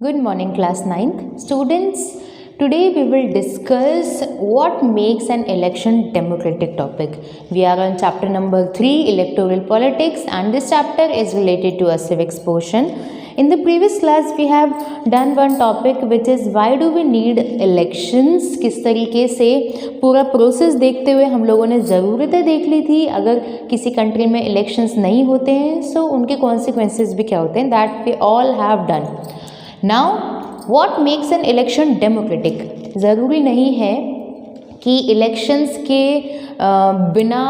Good morning, class 9th. Students, today we will discuss what makes an election democratic topic. We are on chapter number 3, Electoral Politics, and this chapter is related to a civics portion. In the previous class, we have done one topic which is why do we need elections. किस तरीके से पूरा process देखते हुए हम लोगों ने ज़रूरतें देख ली थी. अगर किसी कंट्री में इलेक्शंस नहीं होते हैं सो उनके कॉन्सिक्वेंसेस भी क्या होते हैं, that we all have done. Now what makes an election democratic. ज़रूरी नहीं है कि इलेक्शंस के बिना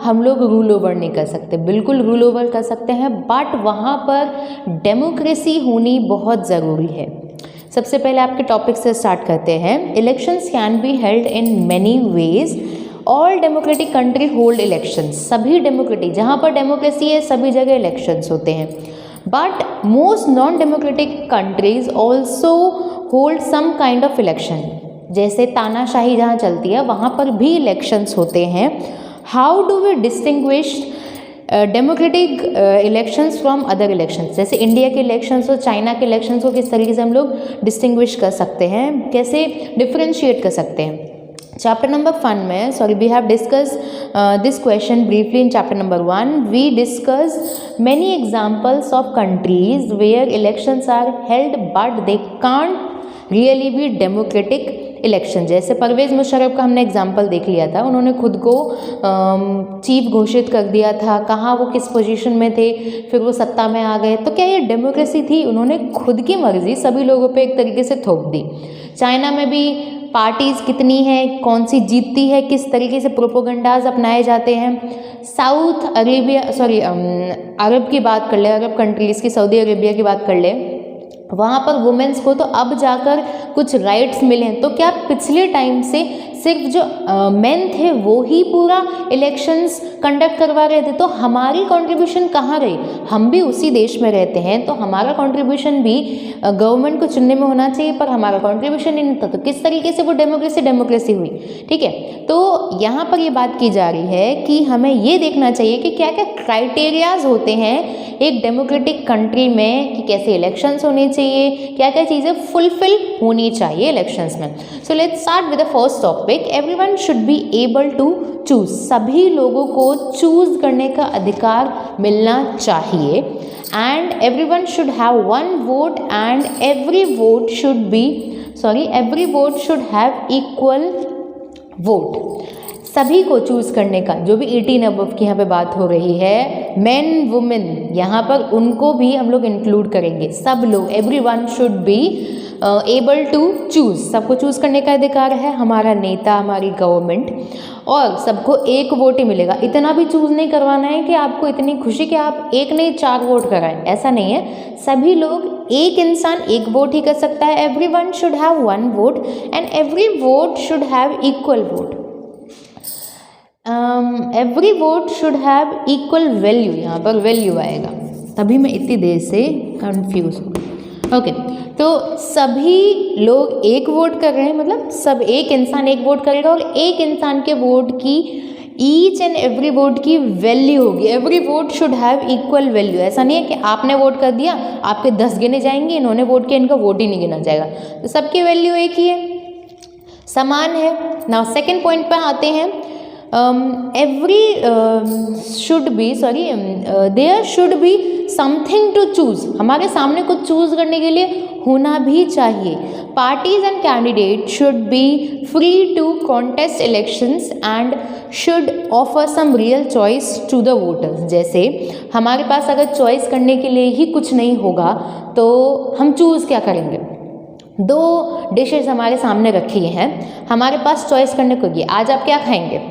हम लोग रूल ओवर नहीं कर सकते, बिल्कुल रूल ओवर कर सकते हैं, बट वहाँ पर डेमोक्रेसी होनी बहुत ज़रूरी है. सबसे पहले आपके टॉपिक से स्टार्ट करते हैं. Elections can be held in many ways. All democratic country hold elections. सभी डेमोक्रेटिक, जहाँ पर डेमोक्रेसी है सभी जगह इलेक्शंस होते हैं. But most non democratic countries also hold some kind of election. जैसे तानाशाही जहाँ चलती है वहाँ पर भी इलेक्शंस होते हैं. How do we distinguish democratic elections from other elections. जैसे इंडिया के इलेक्शंस हो, चाइना के इलेक्शंस हो, किस तरीके से हम लोग डिस्टिंग्विश कर सकते हैं, कैसे डिफ्रेंशिएट कर सकते हैं. चैप्टर नंबर 1 में we have discuss this question briefly in chapter number 1. We discuss many examples of countries where elections are held but they can't really be democratic election. जैसे परवेज़ मुशर्रफ का हमने एग्जाम्पल देख लिया था. उन्होंने खुद को चीफ घोषित कर दिया था, कहाँ वो किस पोजीशन में थे, फिर वो सत्ता में आ गए. तो क्या ये डेमोक्रेसी थी? उन्होंने खुद की मर्जी सभी लोगों पे एक तरीके से थोप दी. चाइना में भी पार्टीज़ कितनी हैं, कौन सी जीतती है, किस तरीके से प्रोपोगंडाज अपनाए जाते हैं. साउथ अरेबिया अरब की बात कर ले, अरब कंट्रीज़ की, सऊदी अरेबिया की बात कर ले, वहाँ पर वुमेन्स को तो अब जाकर कुछ राइट्स मिले हैं. तो क्या पिछले टाइम से सिर्फ जो मेन थे वो ही पूरा इलेक्शंस कंडक्ट करवा रहे थे? तो हमारी कंट्रीब्यूशन कहाँ रही? हम भी उसी देश में रहते हैं तो हमारा कंट्रीब्यूशन भी गवर्नमेंट को चुनने में होना चाहिए, पर हमारा कंट्रीब्यूशन नहीं था. तो किस तरीके से वो डेमोक्रेसी हुई? ठीक है, तो यहाँ पर ये बात की जा रही है कि हमें ये देखना चाहिए कि क्या क्या क्राइटेरियाज होते हैं एक डेमोक्रेटिक कंट्री में, कि कैसे इलेक्शंस होने चाहिए, क्या क्या चीज़ें फुलफिल होनी चाहिए इलेक्शंस में. So let's start with the first topic. Everyone should be able to choose. सभी लोगों को चूज करने का अधिकार मिलना चाहिए. And everyone should have one vote and every vote should have equal vote. सभी को चूज़ करने का, जो भी 18 अबव की यहाँ पे बात हो रही है, मेन वुमेन, यहाँ पर उनको भी हम लोग इंक्लूड करेंगे. सब लोग, everyone should be able to choose. सबको चूज़ करने का अधिकार है, हमारा नेता, हमारी गवर्नमेंट, और सबको एक वोट ही मिलेगा. इतना भी चूज़ नहीं करवाना है कि आपको इतनी खुशी कि आप एक नहीं 4 वोट कराएं, ऐसा नहीं है. सभी लोग, एक इंसान एक वोट ही कर सकता है. Everyone should have one vote and every vote should have equal vote. Every vote should have equal value. यहाँ पर वैल्यू आएगा, तभी मैं इतनी देर से कंफ्यूज हूँ. ओके, तो सभी लोग एक वोट कर रहे हैं, मतलब सब, एक इंसान एक वोट करेगा और एक इंसान के वोट की, ईच एंड एवरी वोट की वैल्यू होगी. Every vote should have equal value. ऐसा नहीं है कि आपने वोट कर दिया, आपके 10 गिने जाएंगे, इन्होंने वोट किया, इनका वोट ही नहीं गिना जाएगा. तो सबकी वैल्यू एक ही है, समान है. नाउ सेकेंड पॉइंट पर आते हैं. There should be something to choose. हमारे सामने कुछ चूज करने के लिए होना भी चाहिए. Parties and candidate should be free to contest elections and should offer some real choice to the voters. जैसे हमारे पास अगर चॉइस करने के लिए ही कुछ नहीं होगा तो हम चूज़ क्या करेंगे? 2 डिशेस हमारे सामने रखी हैं, हमारे पास चॉइस करने को ये, आज आप क्या खाएंगे?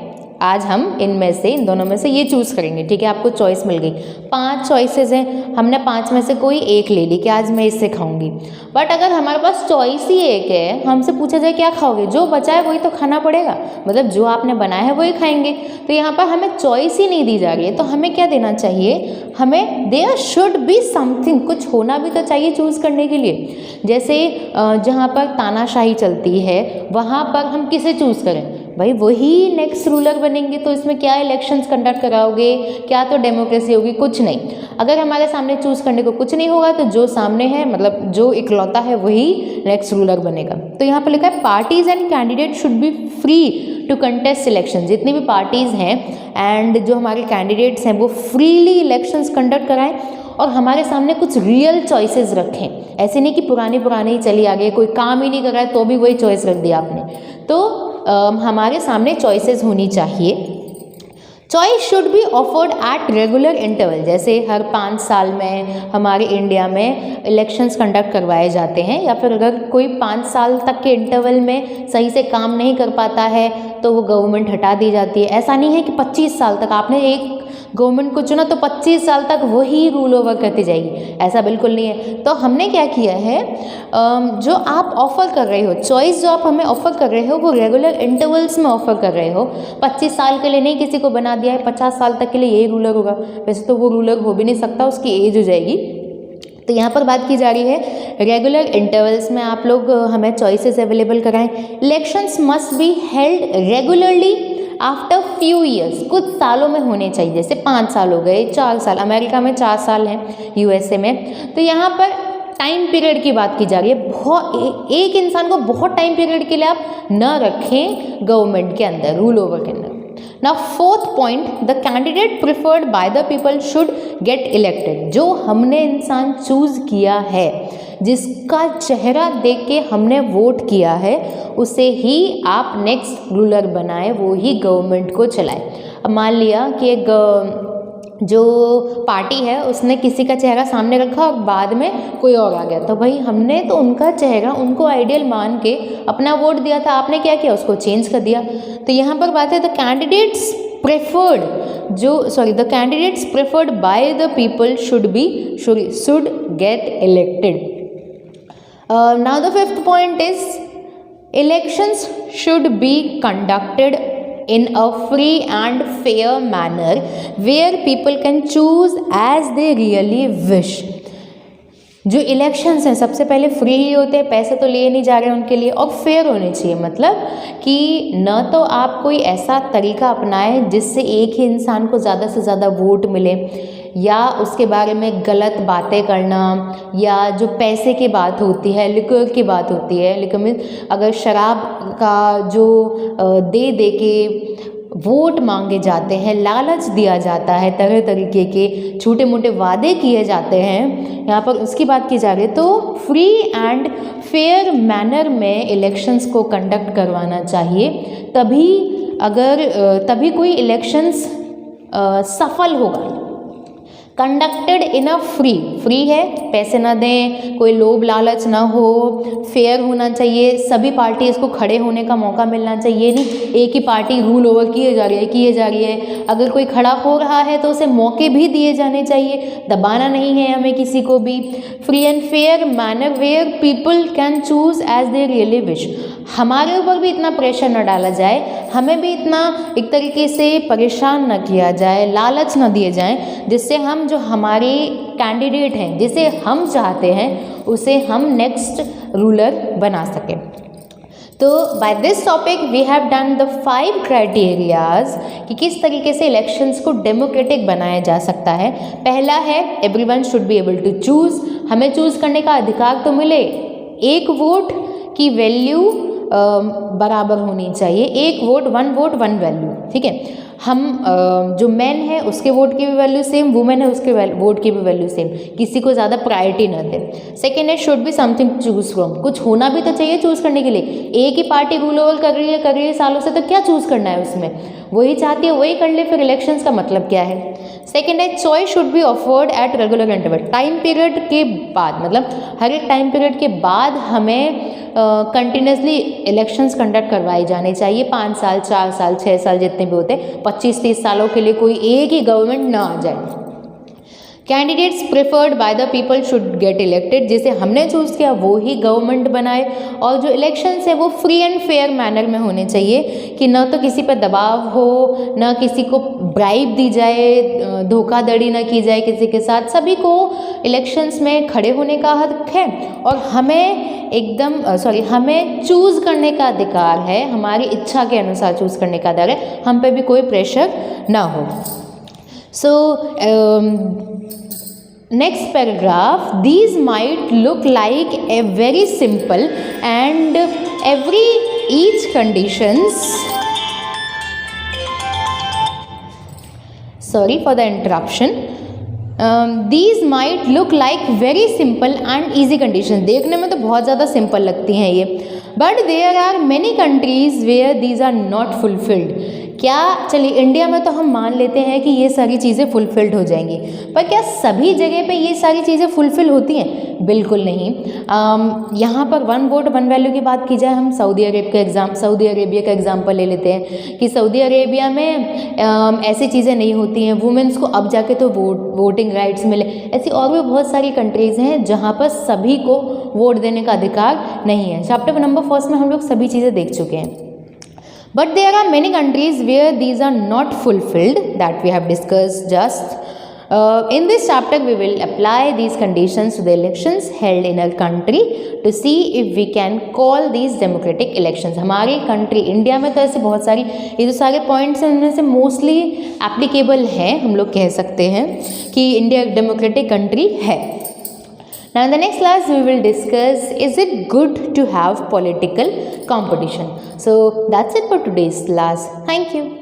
आज हम इन दोनों में से ये चूज़ करेंगे. ठीक है, आपको चॉइस मिल गई. 5 चॉइसेस हैं, हमने 5 में से कोई एक ले ली कि आज मैं इससे खाऊंगी. बट अगर हमारे पास चॉइस ही एक है, हमसे पूछा जाए क्या खाओगे, जो बचा है वही तो खाना पड़ेगा, मतलब जो आपने बनाया है वही खाएंगे. तो यहाँ पर हमें चॉइस ही नहीं दी जा रही है, तो हमें क्या देना चाहिए? हमें देयर शुड बी समथिंग, कुछ होना भी तो चाहिए चूज़ करने के लिए. जैसे जहाँ पर तानाशाही चलती है वहाँ पर हम किसे चूज़ करें? भाई वही नेक्स्ट रूलर बनेंगे, तो इसमें क्या इलेक्शंस कंडक्ट कराओगे, क्या तो डेमोक्रेसी होगी, कुछ नहीं। अगर हमारे सामने चूज़ करने को कुछ नहीं होगा तो जो सामने है, मतलब जो इकलौता है वही नेक्स्ट रूलर बनेगा। तो यहाँ पर लिखा है parties and candidate should be free to contest election. जितनी भी पार्टीज़ हैं एंड जो हमारे कैंडिडेट्स हैं वो फ्रीली इलेक्शंस कंडक्ट कराएं और हमारे सामने कुछ रियल चॉइसेस रखें। ऐसे नहीं कि पुराने ही चली आ गई, कोई काम ही नहीं कर रहा है तो भी वही चॉइस रख दिया आपने। तो हमारे सामने चॉइसेस होनी चाहिए। Choice should be offered at regular interval. जैसे हर 5 साल में हमारे इंडिया में इलेक्शंस कंडक्ट करवाए जाते हैं, या फिर अगर कोई 5 साल तक के इंटरवल में सही से काम नहीं कर पाता है तो वो गवर्नमेंट हटा दी जाती है। ऐसा नहीं है कि 25 साल तक आपने एक गवर्नमेंट को चुना तो 25 साल तक वही रूल ओवर करती जाएगी, ऐसा बिल्कुल नहीं है। तो हमने क्या किया है, जो आप ऑफ़र कर रहे हो, चॉइस जो आप हमें ऑफ़र कर रहे हो वो रेगुलर इंटरवल्स में ऑफ़र कर रहे हो। 25 साल के लिए नहीं किसी को बना दिया है 50 साल तक के लिए यही रूलर होगा, वैसे तो वो रूलर हो भी नहीं सकता, उसकी एज हो जाएगी। तो यहाँ पर बात की जा रही है रेगुलर इंटरवल्स में आप लोग हमें चॉइसेस अवेलेबल कराएं। Elections must be held regularly after few years. कुछ सालों में होने चाहिए, जैसे 5 साल हो गए, 4 साल, अमेरिका में 4 साल हैं, यूएसए में। तो यहाँ पर टाइम पीरियड की बात की जा रही है। बहुत एक इंसान को बहुत टाइम पीरियड के लिए आप न रखें गवर्नमेंट के अंदर, रूल ओवर के अंदर। Now fourth point, the candidate preferred by the people should get elected। जो हमने इंसान चूज किया है, जिसका चेहरा देख के हमने वोट किया है, उसे ही आप नेक्स्ट रूलर बनाए, वो ही गवर्नमेंट को चलाए। अब मान लिया कि एक जो पार्टी है उसने किसी का चेहरा सामने रखा और बाद में कोई और आ गया, तो भाई हमने तो उनका चेहरा, उनको आइडियल मान के अपना वोट दिया था, आपने क्या किया, उसको चेंज कर दिया। तो यहाँ पर बात है the candidates preferred by the people should get elected. Now the fifth point is elections should be conducted in a free and fair manner where people can choose as they really wish। जो elections हैं सबसे पहले free ही होते हैं, पैसे तो लिए नहीं जा रहे उनके लिए, और फेयर होने चाहिए। मतलब कि न तो आप कोई ऐसा तरीका अपनाएं जिससे एक ही इंसान को ज़्यादा से ज़्यादा वोट मिले, या उसके बारे में गलत बातें करना, या जो पैसे की बात होती है, लिक्वर की बात होती है, लिक्वर में अगर शराब का जो दे के वोट मांगे जाते हैं, लालच दिया जाता है, तरह तरीके के छोटे मोटे वादे किए जाते हैं, यहाँ पर उसकी बात की जा रही है। तो फ्री एंड फेयर मैनर में इलेक्शंस को कंडक्ट करवाना चाहिए, तभी कोई इलेक्शंस सफल होगा। कंडक्टेड इन अ फ्री है, पैसे ना दें, कोई लोभ लालच ना हो, फेयर होना चाहिए, सभी पार्टी इसको खड़े होने का मौका मिलना चाहिए। नहीं एक ही पार्टी रूल ओवर किए जा रही है, अगर कोई खड़ा हो रहा है तो उसे मौके भी दिए जाने चाहिए, दबाना नहीं है हमें किसी को भी। Free and fair manner where people can choose as they really wish. हमारे ऊपर भी इतना प्रेशर न डाला जाए, हमें भी इतना एक तरीके से परेशान न किया जाए, लालच न दिए जाएं, जिससे हम जो हमारे कैंडिडेट हैं, जिसे हम चाहते हैं, उसे हम नेक्स्ट रूलर बना सकें। तो by this topic we have done the 5 criterias कि किस तरीके से इलेक्शंस को डेमोक्रेटिक बनाया जा सकता है। पहला है everyone should be able to choose. हमें चूज़ करने का अधिकार तो मिले, एक वोट की वैल्यू बराबर होनी चाहिए, एक वोट 1 वोट 1 वैल्यू, ठीक है। हम जो मैन है उसके वोट की भी वैल्यू सेम, वुमेन है उसके वोट की भी वैल्यू सेम, किसी को ज़्यादा प्रायोरिटी न दे। सेकेंड है should be something choose from, कुछ होना भी तो चाहिए चूज़ करने के लिए। एक ही पार्टी रूल ओवर कर रही है सालों से, तो क्या चूज़ करना है उसमें, वही चाहती है वही कर ले, फिर इलेक्शंस का मतलब क्या है। सेकेंड है choice should be offered at regular interval, time period के बाद, मतलब हर एक टाइम पीरियड के बाद हमें कंटिन्यूसली इलेक्शंस कंडक्ट करवाए जाने चाहिए। 5 साल 4 साल 6 साल जितने भी होते हैं, 25-30 सालों के लिए कोई एक ही गवर्नमेंट ना आ जाए। Candidates preferred by the people should get elected, जिसे हमने चूज़ किया वो ही गवर्नमेंट बनाए, और जो इलेक्शंस है वो फ्री एंड फेयर मैनर में होने चाहिए कि न तो किसी पर दबाव हो, न किसी को ब्राइब दी जाए, धोखाधड़ी न की जाए किसी के साथ। सभी को इलेक्शंस में खड़े होने का हक है और हमें चूज़ करने का अधिकार है, हमारी इच्छा के अनुसार चूज़ करने का अधिकार है, हम पे भी कोई प्रेशर ना हो। So next paragraph, these might look like a very simple and each conditions, sorry for the interruption, these might look like very simple and easy conditions, देखने में तो बहुत ज़्यादा सिंपल लगती हैं ये, but there are many countries where these are not fulfilled। क्या चलिए इंडिया में तो हम मान लेते हैं कि ये सारी चीज़ें फुलफिल्ड हो जाएंगी, पर क्या सभी जगह पे ये सारी चीज़ें फुलफिल होती हैं? बिल्कुल नहीं। यहाँ पर वन वोट वन वैल्यू की बात की जाए, हम सऊदी अरेबिया का एग्जांपल ले लेते हैं कि सऊदी अरेबिया में ऐसी चीज़ें नहीं होती हैं, वुमेंस को अब जाके तो वोटिंग राइट्स मिले। ऐसी और भी बहुत सारी कंट्रीज़ हैं जहाँ पर सभी को वोट देने का अधिकार नहीं है। चैप्टर नंबर 1 में हम लोग सभी चीज़ें देख चुके हैं। But there are many countries where these are not fulfilled, that we have discussed just. In this chapter, we will apply these conditions to the elections held in our country to see if we can call these democratic elections. हमारी country India में तो ऐसे बहुत सारी, ये जो सारे points हैं उनमें से मोस्टली एप्लीकेबल है, हम लोग कह सकते हैं कि इंडिया एक डेमोक्रेटिक कंट्री है। Now in the next class we will discuss, is it good to have political competition? So that's it for today's class. Thank you.